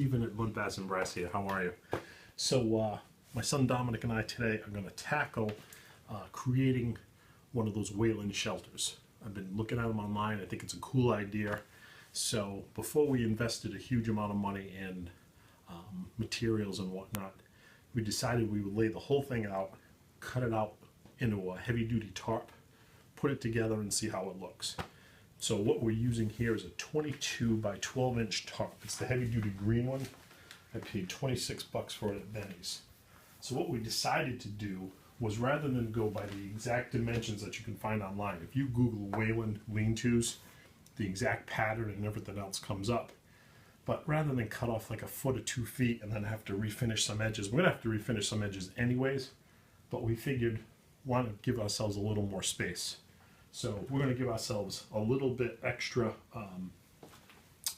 Stephen at Mud Bass and Brass here. How are you? So my son Dominic and I today are going to tackle creating one of those Whelan shelters. I've been looking at them online. I think it's a cool idea. So before we invested a huge amount of money in materials and whatnot, we decided we would lay the whole thing out, cut it out into a heavy-duty tarp, put it together and see how it looks. So what we're using here is a 22 by 12 inch tarp. It's the heavy-duty green one. I paid 26 bucks for it at Benny's. So what we decided to do was, rather than go by the exact dimensions that you can find online, if you Google Whelan lean-tos, the exact pattern and everything else comes up. But rather than cut off like a foot or 2 feet and then have to refinish some edges, we're gonna have to refinish some edges anyways, but we figured why not give ourselves a little more space. So we're gonna give ourselves a little bit extra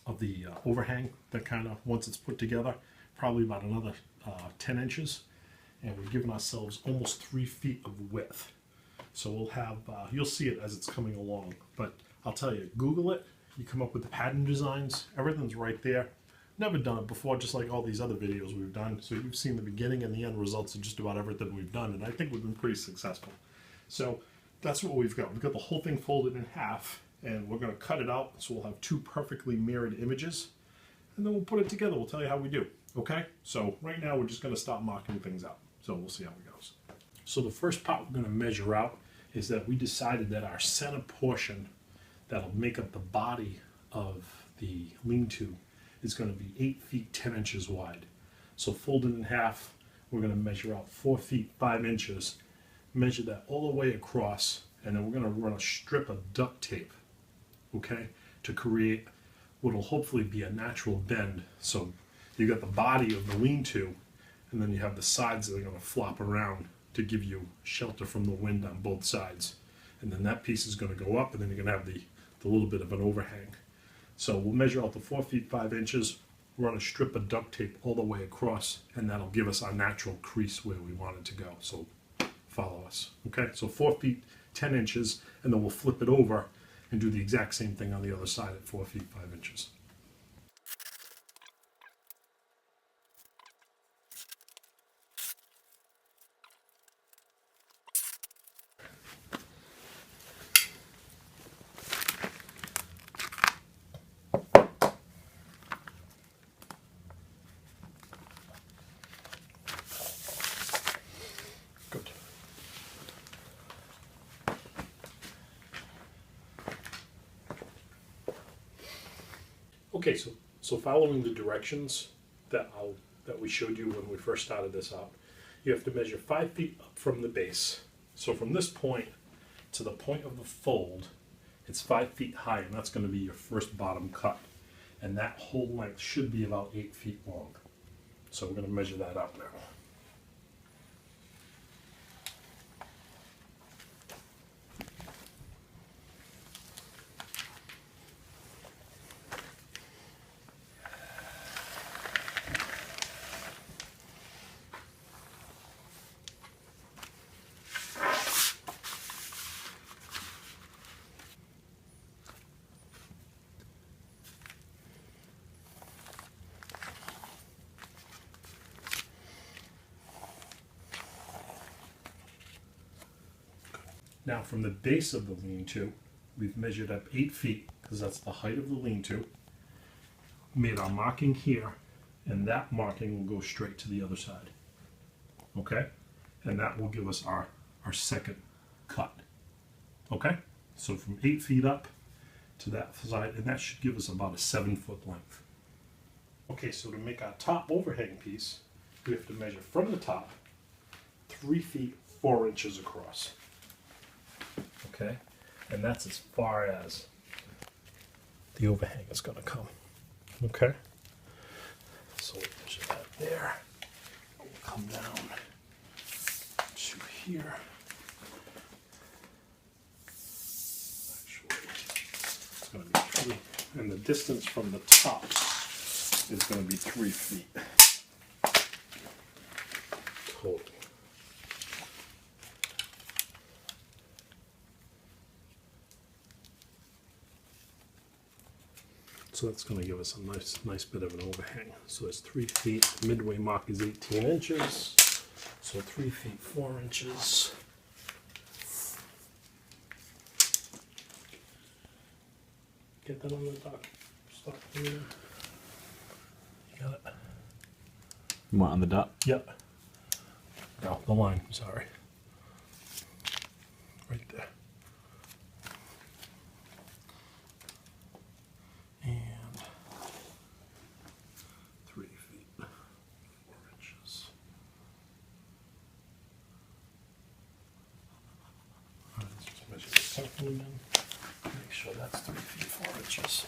of the overhang that kind of, once it's put together, probably about another 10 inches. And we're giving ourselves almost 3 feet of width. So we'll have, you'll see it as it's coming along, but I'll tell you, Google it, you come up with the pattern designs, everything's right there. Never done it before, just like all these other videos we've done. So you've seen the beginning and the end results of just about everything we've done, and I think we've been pretty successful. So that's what we've got. We've got the whole thing folded in half, and we're gonna cut it out, so we'll have two perfectly mirrored images, and then we'll put it together. We'll tell you how we do, okay? So right now we're just gonna start marking things out. So we'll see how it goes. So the first part we're gonna measure out is that we decided that our center portion that'll make up the body of the lean-to is gonna be 8 feet 10 inches wide. So folded in half, we're gonna measure out 4 feet 5 inches, measure that all the way across, and then we're gonna run a strip of duct tape, okay, to create what'll hopefully be a natural bend. So you got the body of the lean-to, and then you have the sides that are gonna flop around to give you shelter from the wind on both sides. And then that piece is gonna go up, and then you're gonna have the little bit of an overhang. So we'll measure out the 4 feet 5 inches, run a strip of duct tape all the way across, and that'll give us our natural crease where we want it to go. So follow us, okay? So 4 feet 10 inches, and then we'll flip it over and do the exact same thing on the other side at 4 feet 5 inches. Good. Okay, so following the directions that we showed you when we first started this out, you have to measure 5 feet up from the base. So from this point to the point of the fold, it's 5 feet high, and that's going to be your first bottom cut. And that whole length should be about 8 feet long. So we're going to measure that out now. Now from the base of the lean-to, we've measured up 8 feet, because that's the height of the lean-to, made our marking here, and that marking will go straight to the other side. Okay? And that will give us our second cut. Okay? So from 8 feet up to that side, and that should give us about a 7-foot length. Okay, so to make our top overhang piece, we have to measure from the top 3 feet 4 inches across. Okay, and that's as far as the overhang is going to come. Okay, so we'll measure that there. We'll come down to here. Actually, it's going to be 3, and the distance from the top is going to be 3 feet total. So so that's going to give us a nice bit of an overhang. So it's 3 feet. The midway mark is 18 inches. So 3 feet 4 inches. Get that on the dock. Stop. You got it? You want on the dot? Yep. No, the line. Sorry. Right there. And 3 feet 4 inches. All right, let's just measure the second again. Make sure that's 3 feet 4 inches.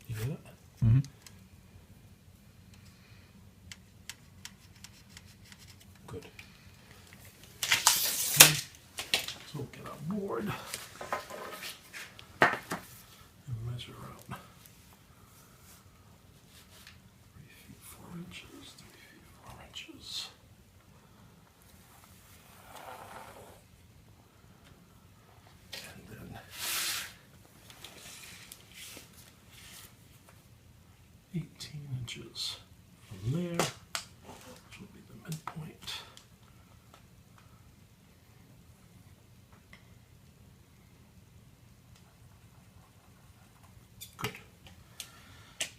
You get it? Mm-hmm. Good. So we'll get our board and measure out 3 feet 4 inches, 3 feet 4 inches. And then 18 inches from there, which will be the midpoint. Good.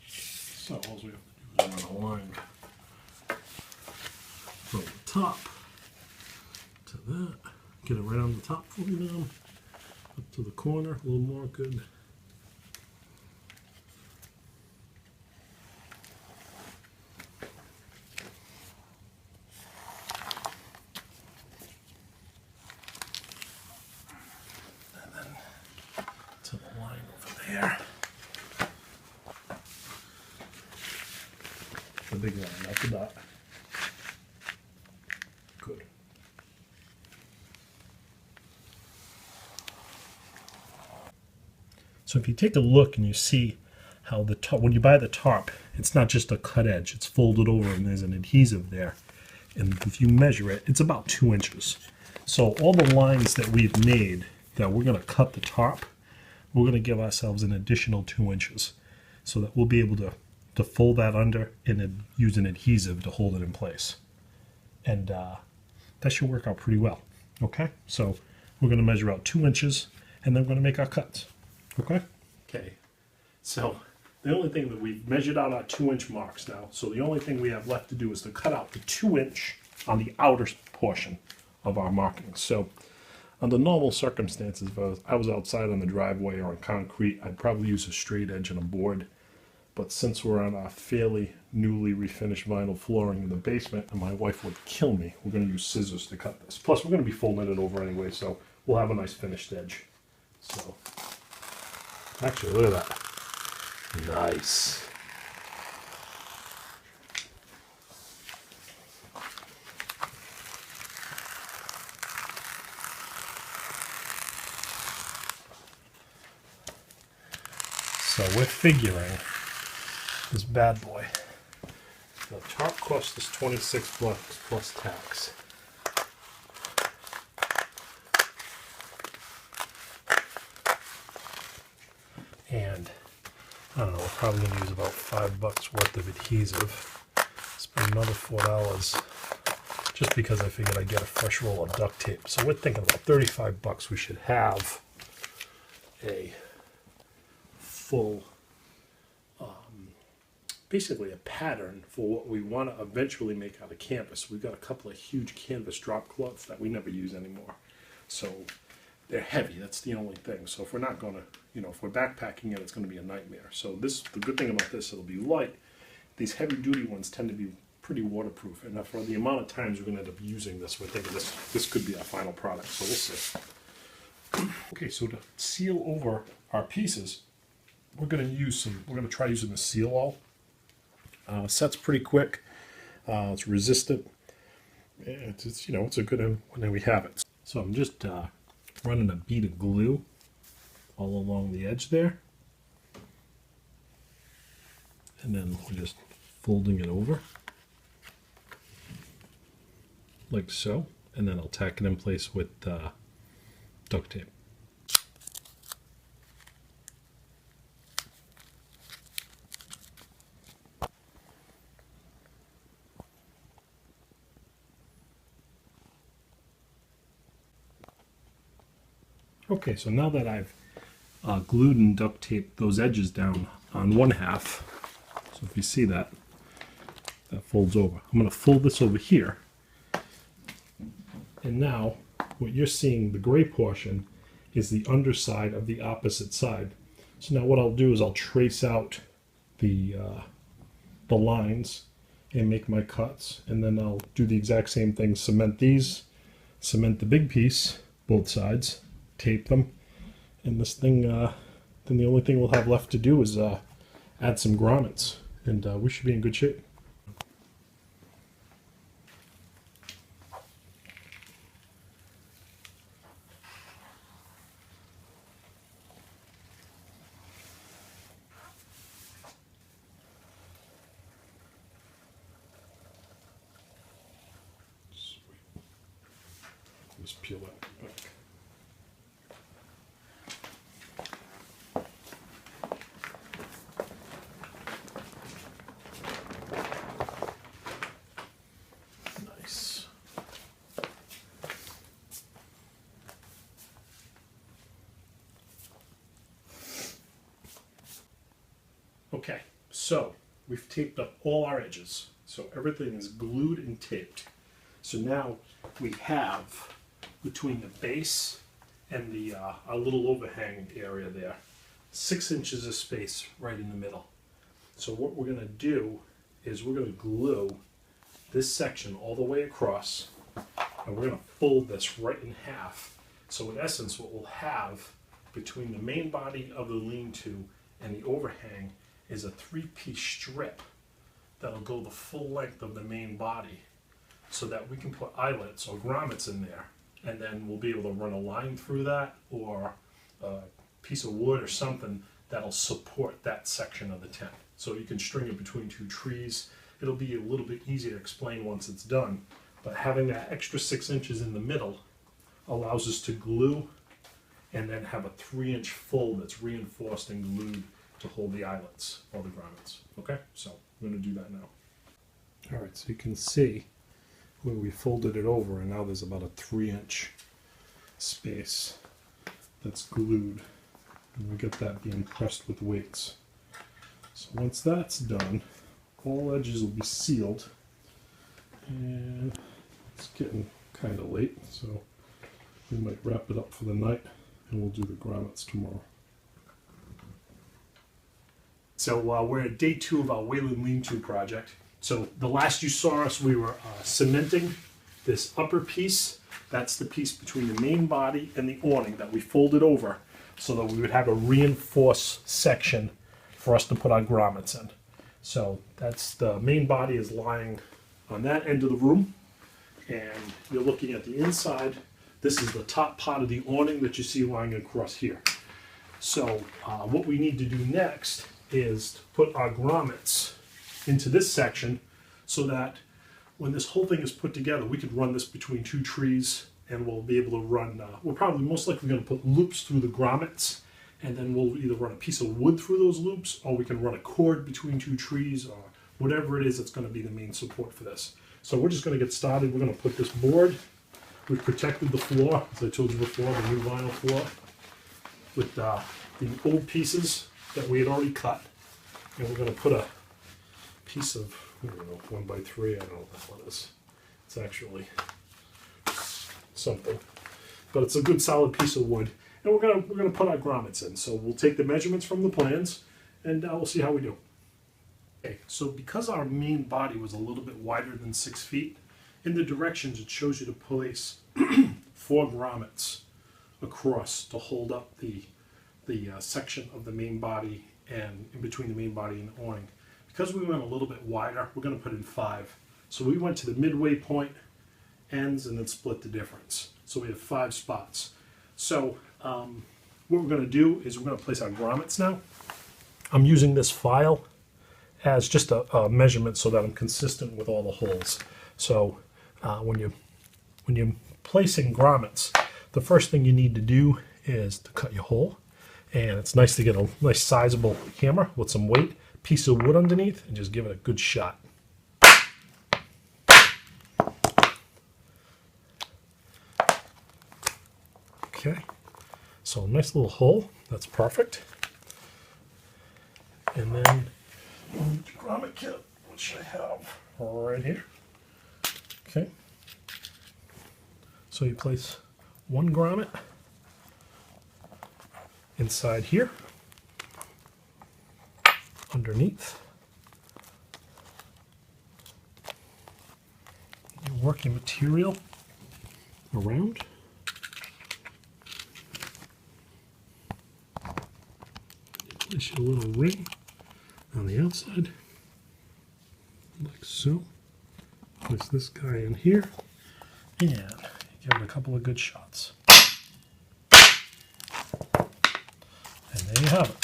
So all we have to do is run a line from the top to that. Get it right on the top for me now. Up to the corner, a little more, good. And then to the line over there. The big line, not the dot. Good. So if you take a look and you see how the top, when you buy the tarp, it's not just a cut edge, it's folded over and there's an adhesive there. And if you measure it, it's about 2 inches. So all the lines that we've made that we're going to cut the tarp, we're going to give ourselves an additional 2 inches so that we'll be able to fold that under and then use an adhesive to hold it in place. And that should work out pretty well. Okay, so we're going to measure out 2 inches and then we're going to make our cuts. Okay? Okay, so the only thing that we've measured out our 2-inch marks now, so the only thing we have left to do is to cut out the 2-inch on the outer portion of our markings. So under normal circumstances, if I was outside on the driveway or on concrete, I'd probably use a straight edge and a board. But since we're on our fairly newly refinished vinyl flooring in the basement, and my wife would kill me, we're going to use scissors to cut this. Plus, we're going to be folding it over anyway, so we'll have a nice finished edge. So, actually, look at that. Nice. So we're figuring this bad boy. The tarp cost us 26 bucks plus tax. And I don't know, we're probably going to use about $5 worth of adhesive. Spend another $4 just because I figured I'd get a fresh roll of duct tape. So we're thinking about 35 bucks we should have a full, basically a pattern for what we want to eventually make out of canvas. We've got a couple of huge canvas drop cloths that we never use anymore. So they're heavy, that's the only thing. So if we're not going to, if we're backpacking it, it's going to be a nightmare. So the good thing about this, it'll be light. These heavy duty ones tend to be pretty waterproof. And for the amount of times we're going to end up using this, we're thinking this could be our final product. So we'll see. Okay, so to seal over our pieces, we're going to try using the seal all. Sets pretty quick. It's resistant. It's a good one when we have it. So I'm just running a bead of glue all along the edge there, and then we're just folding it over like so, and then I'll tack it in place with duct tape. Okay, so now that I've glued and duct taped those edges down on one half, so if you see that, that folds over. I'm going to fold this over here, and now what you're seeing, the gray portion, is the underside of the opposite side. So now what I'll do is I'll trace out the lines and make my cuts, and then I'll do the exact same thing, cement these, cement the big piece, both sides, tape them, and this thing, then the only thing we'll have left to do is add some grommets, and we should be in good shape. Just peel that back. Nice. Okay, so we've taped up all our edges. So everything is glued and taped. So now we have, between the base and the our little overhang area there, 6 inches of space right in the middle. So what we're going to do is we're going to glue this section all the way across, and we're going to fold this right in half. So in essence, what we'll have between the main body of the lean-to and the overhang is a 3-piece strip that'll go the full length of the main body, so that we can put eyelets or grommets in there, and then we'll be able to run a line through that or a piece of wood or something that'll support that section of the tent. So you can string it between 2 trees. It'll be a little bit easier to explain once it's done, but having that extra 6 inches in the middle allows us to glue and then have a 3-inch fold that's reinforced and glued to hold the eyelets or the grommets. Okay, so I'm going to do that now. All right, so you can see where we folded it over, and now there's about a 3-inch space that's glued, and we get that being pressed with weights. So once that's done, all edges will be sealed, and it's getting kind of late, so we might wrap it up for the night, and we'll do the grommets tomorrow. So we're at day 2 of our Whelan lean-to project. So the last you saw us, we were cementing this upper piece. That's the piece between the main body and the awning that we folded over so that we would have a reinforced section for us to put our grommets in. So that's the main body is lying on that end of the room, and you're looking at the inside. This is the top part of the awning that you see lying across here. So what we need to do next is to put our grommets into this section so that when this whole thing is put together, we could run this between 2 trees, and we'll be able to run, we're probably most likely going to put loops through the grommets, and then we'll either run a piece of wood through those loops, or we can run a cord between 2 trees, or whatever it is that's going to be the main support for this. So we're just going to get started. We're going to put this board. We've protected the floor, as I told you before, the new vinyl floor, with the old pieces that we had already cut, and we're going to put a piece of, I don't know, 1 by 3, I don't know what the hell it is. It's actually something, but it's a good solid piece of wood, and we're gonna put our grommets in. So we'll take the measurements from the plans, and we'll see how we do. Okay, so because our main body was a little bit wider than 6 feet, in the directions it shows you to place 4 grommets across to hold up the section of the main body and in between the main body and the awning. Because we went a little bit wider, we're going to put in 5. So we went to the midway point, ends, and then split the difference. So we have 5 spots. So what we're going to do is we're going to place our grommets now. I'm using this file as just a measurement so that I'm consistent with all the holes. So when you placing grommets, the first thing you need to do is to cut your hole. And it's nice to get a nice sizable hammer with some weight, piece of wood underneath, and just give it a good shot. Okay, so a nice little hole, that's perfect. And then the grommet kit, which I have right here. Okay, so you place one grommet inside here, underneath. You work your material around. You place your little ring on the outside, like so. Place this guy in here, and give it a couple of good shots. And there you have it,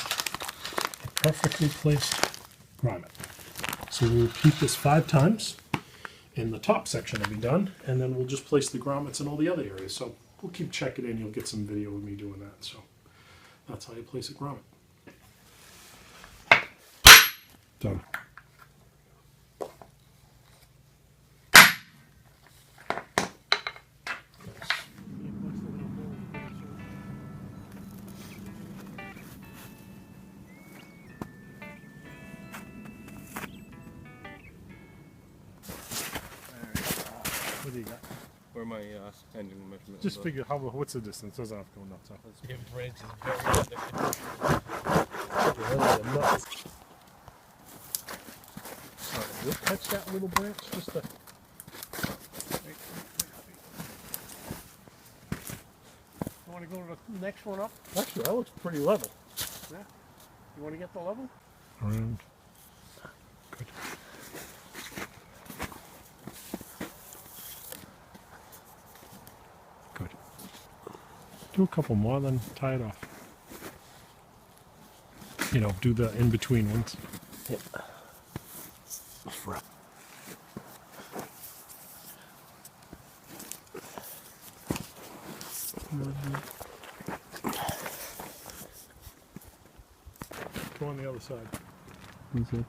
a perfectly placed grommet. So we'll repeat this 5 times, and the top section will be done, and then we'll just place the grommets in all the other areas. So we'll keep checking in, you'll get some video of me doing that. So that's how you place a grommet. Done. What do you got? Where my engine measurement Just was, figure what's the distance? Doesn't have to go nuts. If it's ready to We'll catch that little branch just to. You want to go to the next one up? Actually, that looks pretty level. Yeah. You want to get the level? Around. Good. Good. Do a couple more, then tie it off. You know, do the in-between ones. Yep. Go on the other side. Okay.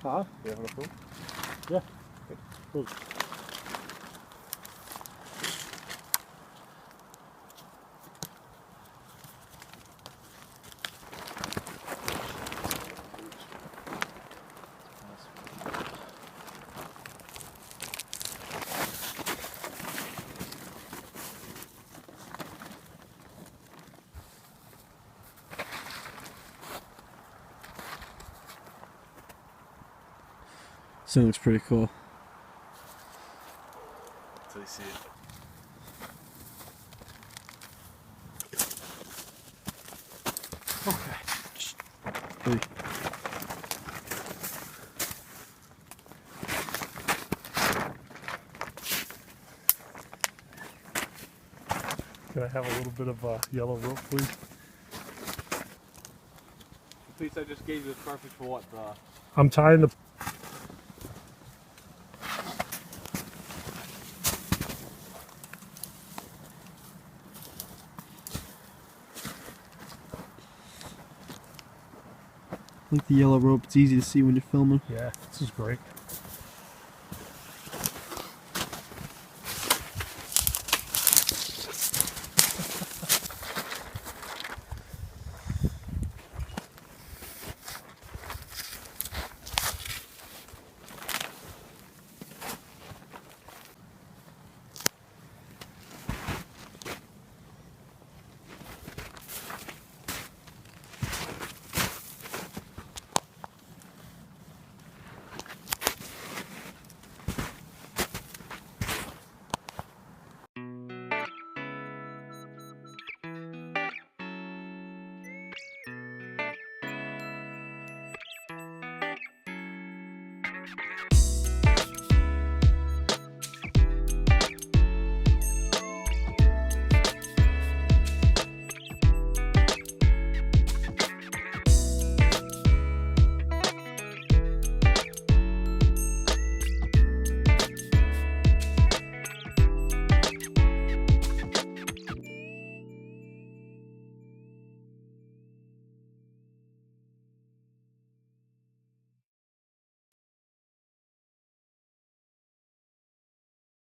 Huh? you have enough room? Yeah. Good. So it looks pretty cool. Until you see it. Hey. Can I have a little bit of yellow rope, please? The piece I just gave you is perfect for what? I'm tying the. I like the yellow rope. It's easy to see when you're filming. Yeah, this is great.